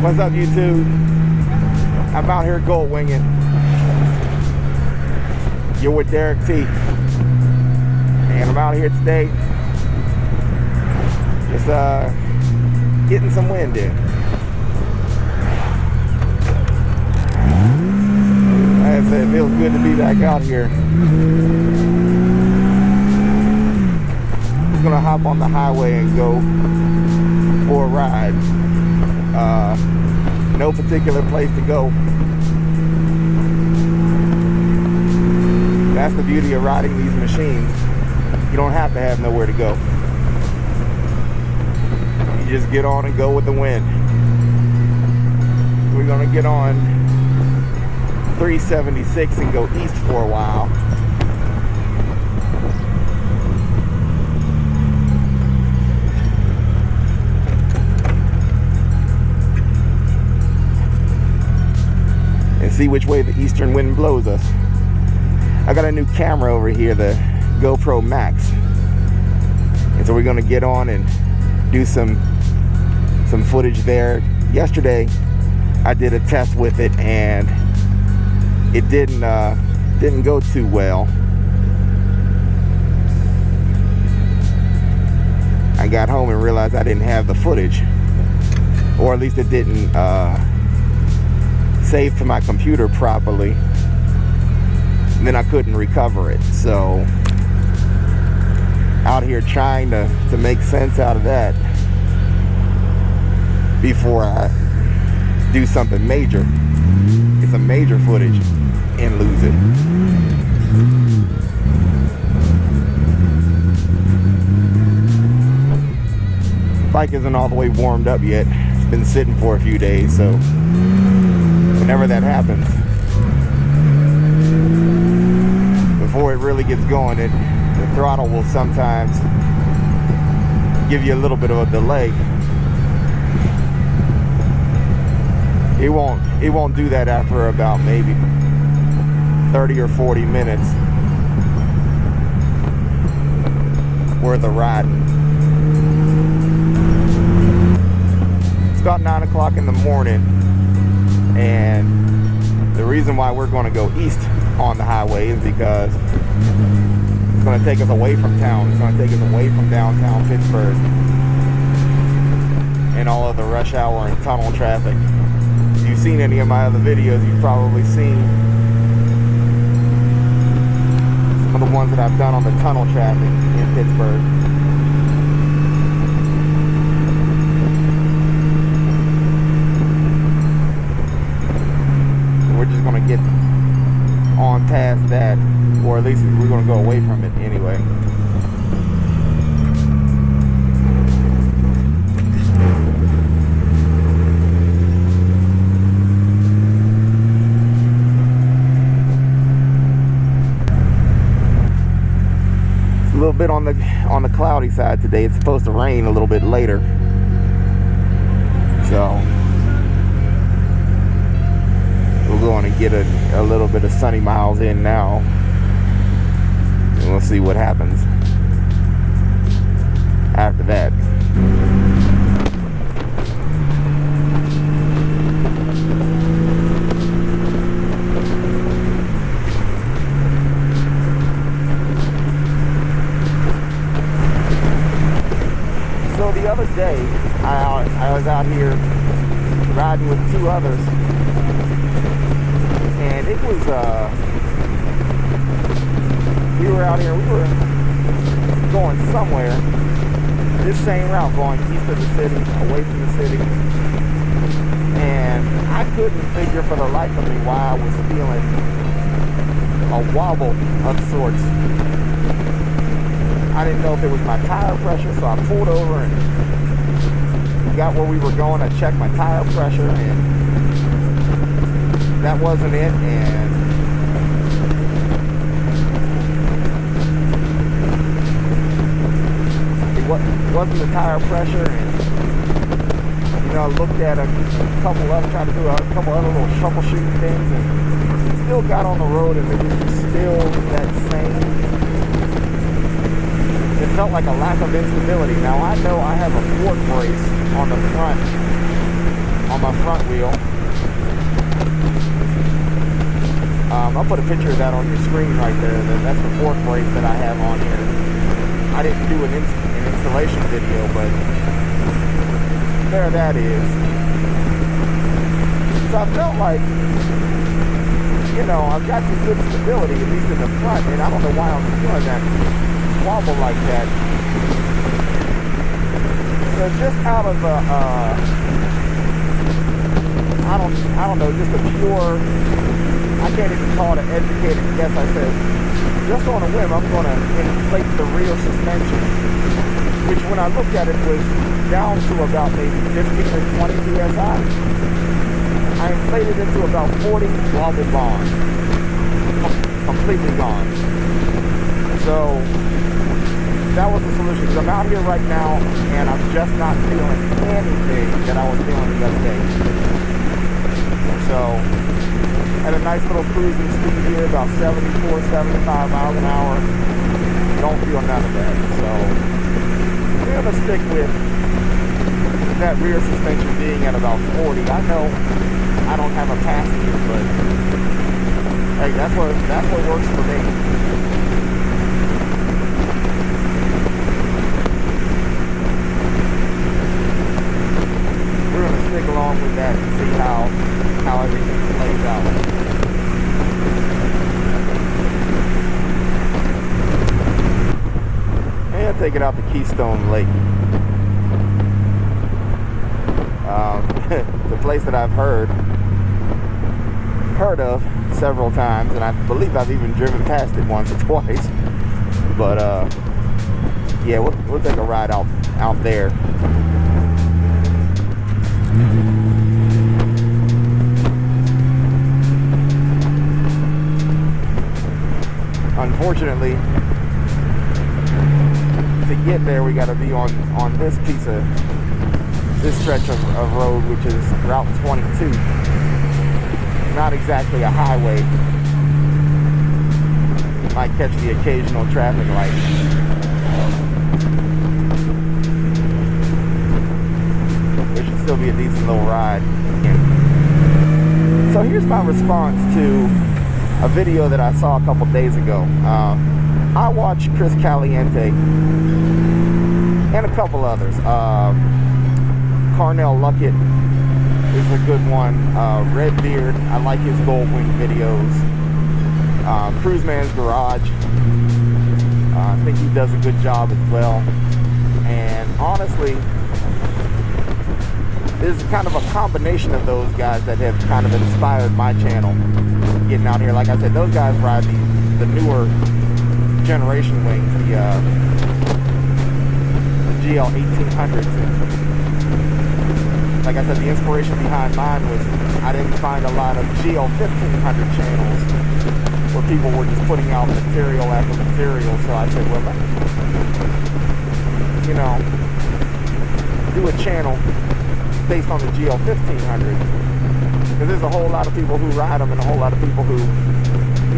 What's up, YouTube? I'm out here Goldwinging. You're with Derrick T. And I'm out here today just getting some wind in. Like I said, it feels good to be back out here. I'm gonna hop on the highway and go for a ride. No particular place to go. That's the beauty of riding these machines. You don't have to have nowhere to go. You just get on and go with the wind. We're gonna get on 376 and go east for a while. And see which way the eastern wind blows us. I got a new camera over here, the GoPro Max. And so we're gonna get on and do some footage there. Yesterday, I did a test with it and it didn't go too well. I got home and realized I didn't have the footage, or at least it didn't save to my computer properly. And then I couldn't recover it. So out here trying to make sense out of that before I do something major. It's a major footage and lose it. Bike isn't all the way warmed up yet. It's been sitting for a few days, so whenever that happens, before it really gets going, the throttle will sometimes give you a little bit of a delay. It won't do that after about maybe 30 or 40 minutes worth of riding. It's about 9 o'clock in the morning, and the reason why we're going to go east on the highway is because it's going to take us away from town. It's going to take us away from downtown Pittsburgh and all of the rush hour and tunnel traffic. If you've seen any of my other videos, you've probably seen some of the ones that I've done on the tunnel traffic in Pittsburgh. We're just going to get on past that, or at least we're going to go away from it anyway. It's a little bit on the cloudy side today. It's supposed to rain a little bit later, so we're going to get a little bit of sunny miles in now, and we'll see what happens after that. So the other day, I was out here riding with two others, and it was we were out here, we were going somewhere, this same route, going east of the city, away from the city, and I couldn't figure for the life of me why I was feeling a wobble of sorts. I didn't know if it was my tire pressure, so I pulled over and got where we were going. I checked my tire pressure, and that wasn't it, and it wasn't the tire pressure, and you know, I looked at a couple of, tried to do a couple other little troubleshooting things, and still got on the road, and it was still that same. It felt like a lack of instability. Now I know I have a fork brace on the front on my front wheel. I'll put a picture of that on your screen right there. That's the fork brace that I have on here. I didn't do an installation video, but there that is. So I felt like, you know, I've got some good stability, at least in the front, and I don't know why I'm feeling that wobble like that. So just out of I don't know, just a pure, I can't even call it an educated guess. I said, just on a whim, I'm going to inflate the rear suspension, which when I looked at it was down to about maybe 15 or 20 psi. I inflated it to about 40, wobble gone, completely gone. So that was the solution, because I'm out here right now and I'm just not feeling anything that I was feeling the other day. So at a nice little cruising speed here, about 74, 75 miles an hour. Don't feel none of that. So we're gonna stick with that rear suspension being at about 40. I know I don't have a passenger, but hey, that's what works for me. We're gonna stick along with that and see how everything plays out. And take it out to Keystone Lake. The place that I've heard of several times, and I believe I've even driven past it once or twice. But yeah, we'll take a ride out there. Unfortunately, to get there, we got to be on this stretch of road, which is Route 22. Not exactly a highway. Might catch the occasional traffic light. It should still be a decent little ride. So here's my response to a video that I saw a couple days ago. I watched Chris Caliente and a couple others. Carnell Luckett is a good one. Redbeard, I like his Goldwing videos. Cruise Man's Garage, I think he does a good job as well. And honestly, there's kind of a combination of those guys that have kind of inspired my channel getting out here. Like I said, those guys ride the newer generation wings, the GL 1800s. And like I said, the inspiration behind mine was I didn't find a lot of GL 1500 channels where people were just putting out material after material. So I said, well, let's, do a channel based on the GL 1500. Because there's a whole lot of people who ride them and a whole lot of people who,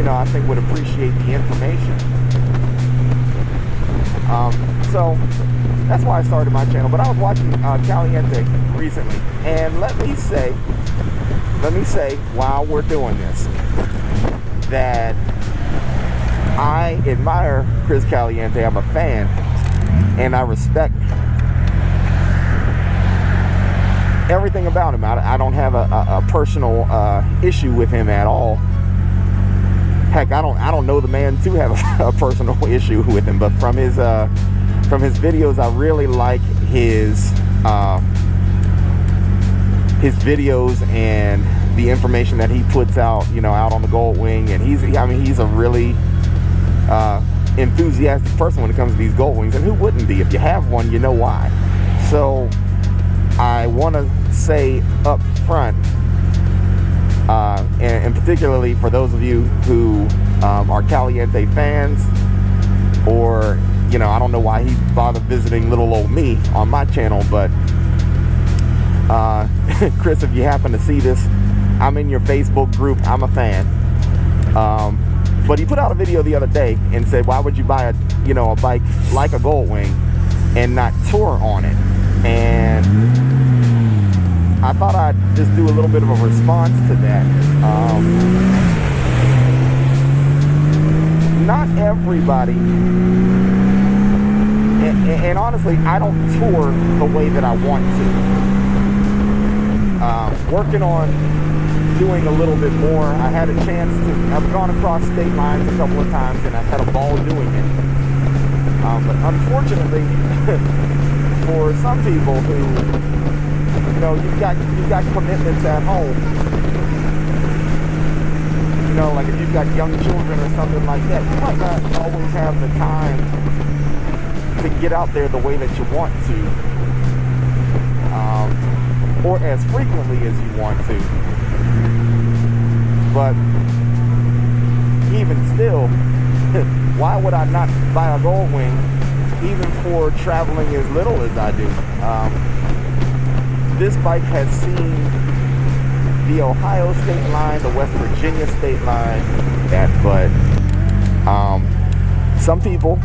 I think would appreciate the information. So that's why I started my channel. But I was watching Caliente recently, and let me say while we're doing this, that I admire Chris Caliente. I'm a fan, and I respect everything about him. I don't have a personal issue with him at all. Heck, I don't know the man to have a personal issue with him. But from his videos, I really like his videos and the information that he puts out, out on the Goldwing. And he's a really enthusiastic person when it comes to these Goldwings. And who wouldn't be? If you have one, you know why. So I want to say up front, and particularly for those of you who are Caliente fans, or I don't know why he bothered visiting little old me on my channel, but Chris, if you happen to see this, I'm in your Facebook group. I'm a fan. But he put out a video the other day and said, why would you buy a bike like a Goldwing and not tour on it? And I thought I'd just do a little bit of a response to that. Not everybody, and honestly, I don't tour the way that I want to. Working on doing a little bit more. I had a chance to, I've gone across state lines a couple of times and I've had a ball doing it. But unfortunately, for some people who, you know, you've got commitments at home. You know, like if you've got young children or something like that, you might not always have the time to get out there the way that you want to, or as frequently as you want to. But even still, why would I not buy a Goldwing, even for traveling as little as I do? This bike has seen the Ohio state line, the West Virginia state line, but some people,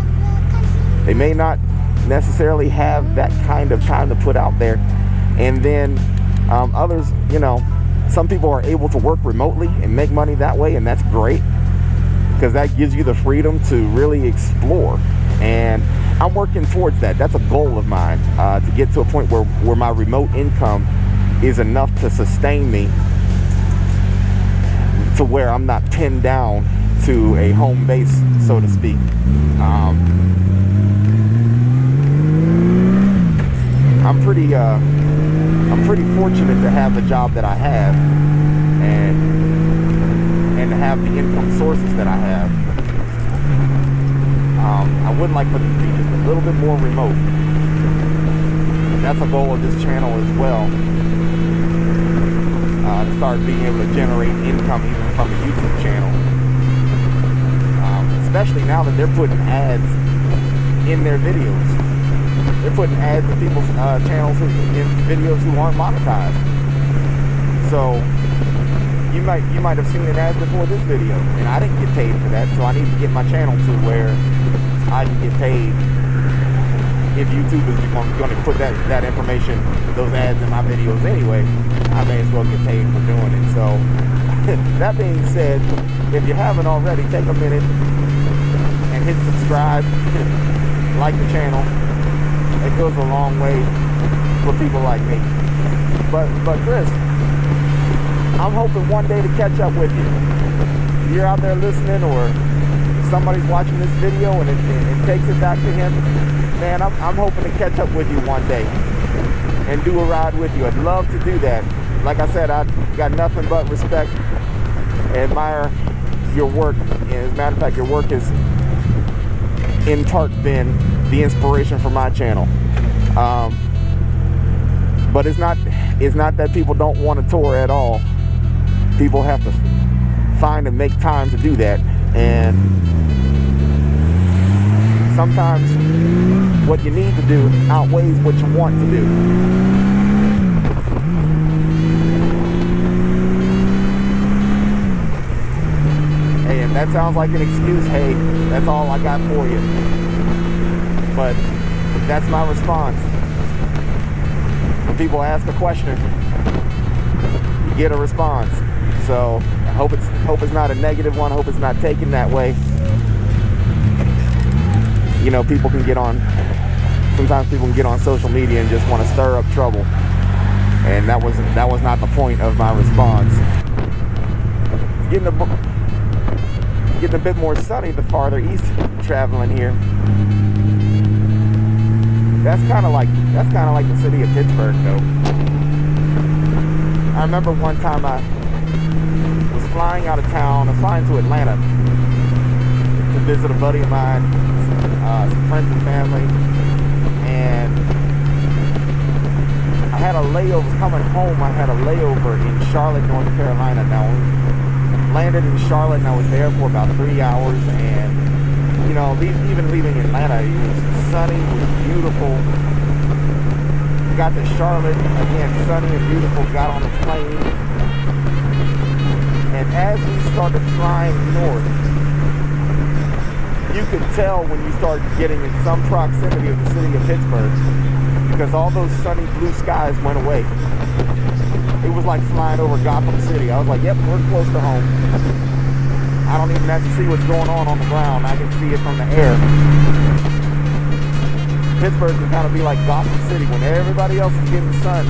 they may not necessarily have that kind of time to put out there. And then others, you know, some people are able to work remotely and make money that way, and that's great because that gives you the freedom to really explore. And I'm working towards that. That's a goal of mine, to get to a point where my remote income is enough to sustain me to where I'm not pinned down to a home base, so to speak. I'm pretty fortunate to have the job that I have and to have the income sources that I have. I would like for them to be just a little bit more remote. And that's a goal of this channel as well. To start being able to generate income even from the YouTube channel. Especially now that they're putting ads in their videos. They're putting ads in people's channels in videos who aren't monetized. So you might have seen an ad before this video, and I didn't get paid for that. So I need to get my channel to where I can get paid. If YouTube is going to put that information, those ads in my videos anyway, I may as well get paid for doing it. So that being said, if you haven't already, take a minute and hit subscribe, like the channel. It goes a long way for people like me. But Chris, I'm hoping one day to catch up with you. If you're out there listening, or somebody's watching this video and it takes it back to him, man, I'm hoping to catch up with you one day and do a ride with you. I'd love to do that. Like I said, I've got nothing but respect and admire your work. And as a matter of fact, your work has in part been the inspiration for my channel. But it's not that people don't want to tour at all. People have to find and make time to do that. And sometimes what you need to do outweighs what you want to do. Hey, if that sounds like an excuse, hey, that's all I got for you. But that's my response. When people ask a question, you get a response. So I hope it's not a negative one. I hope it's not taken that way. You know, people can get on, sometimes people can get on social media and just want to stir up trouble. And that was not the point of my response. Getting a bit more sunny the farther east traveling here. That's kind of like the city of Pittsburgh, though. I remember one time I was flying out of town. I was flying to Atlanta to visit a buddy of mine, some friends and family, and I had a layover coming home. I had a layover in Charlotte, North Carolina. Now, I landed in Charlotte and I was there for about 3 hours, and you know, even leaving Atlanta, it was sunny, it was beautiful. Got to Charlotte, again, sunny and beautiful, got on the plane. And as we started flying north, you could tell when you started getting in some proximity of the city of Pittsburgh, because all those sunny blue skies went away. it was like flying over Gotham City. I was like, yep, we're close to home. I don't even have to see what's going on the ground. I can see it from the air. Pittsburgh can kind of be like Gotham City. When everybody else is getting sun,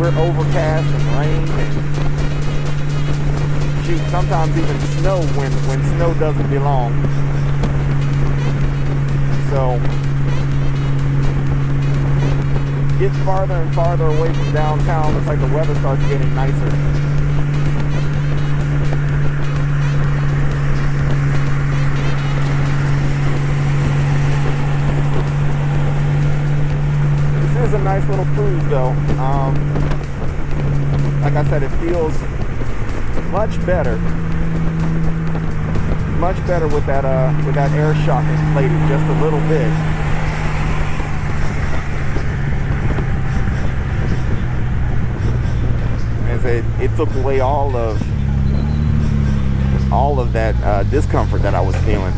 we're overcast and rain and shoot, sometimes even snow when snow doesn't belong. So gets farther and farther away from downtown. It's like the weather starts getting nicer. This is a nice little cruise though. Like I said, it feels much better with that air shock inflated just a little bit. It took away all of that discomfort that I was feeling.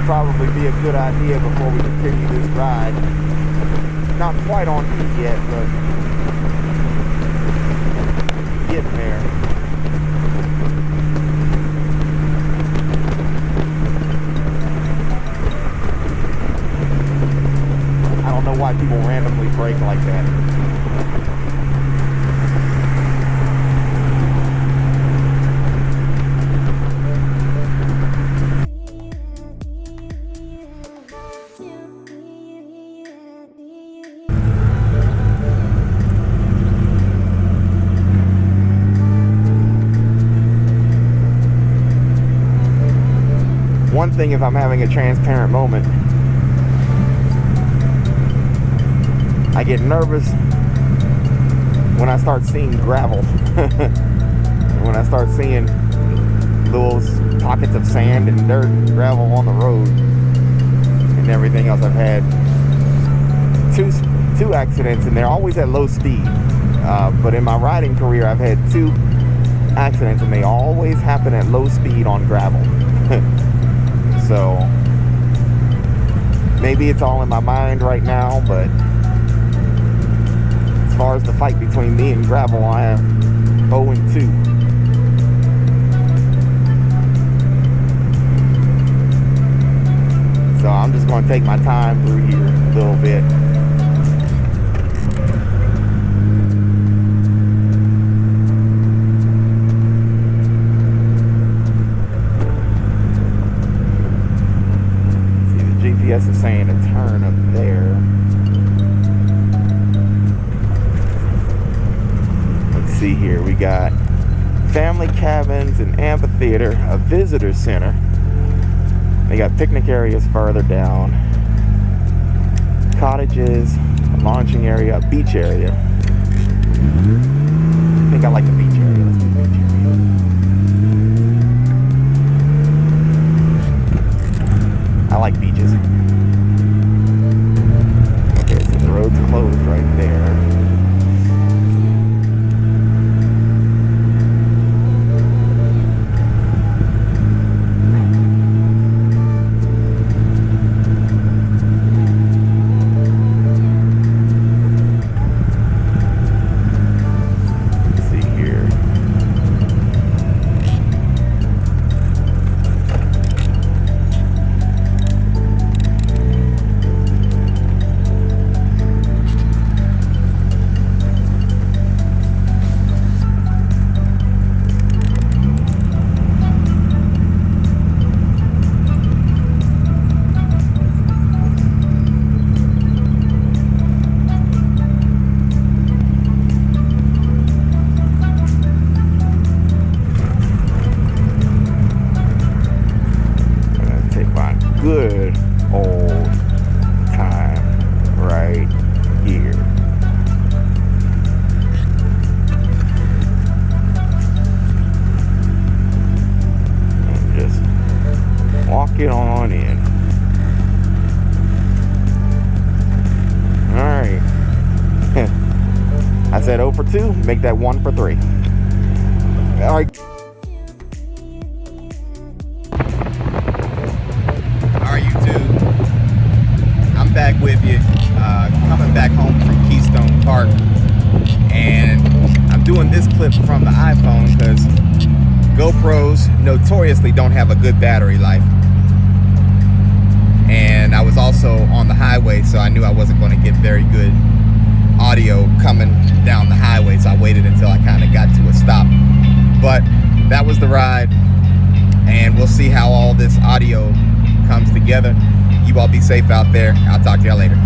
Probably be a good idea before we continue this ride. Not quite on E yet, but getting there. I don't know why people randomly brake like that. One thing, if I'm having a transparent moment, I get nervous when I start seeing gravel. When I start seeing little pockets of sand and dirt and gravel on the road and everything else. I've had two accidents, and they're always at low speed. But in my riding career, I've had 2 accidents, and they always happen at low speed on gravel. So maybe it's all in my mind right now, but as far as the fight between me and gravel, I am 0-2. So I'm just going to take my time through here a little bit. GPS is saying to turn up there. Let's see here. We got family cabins, an amphitheater, a visitor center. They got picnic areas further down, cottages, a launching area, a beach area. I think I like the beach area. Let's do the beach area. I like beaches. Okay, so the road's closed right there. old time right here. And just walk it on in. Alright. I said 0 for 2, make that 1 for 3. Alright. Alright, YouTube. I'm back with you. Coming back home from Keystone Park. And I'm doing this clip from the iPhone because GoPros notoriously don't have a good battery life. And I was also on the highway, so I knew I wasn't going to get very good audio coming down the highway, so I waited until I kind of got to a stop. But that was the ride, and we'll see how all this audio comes together. You all be safe out there. I'll talk to y'all later.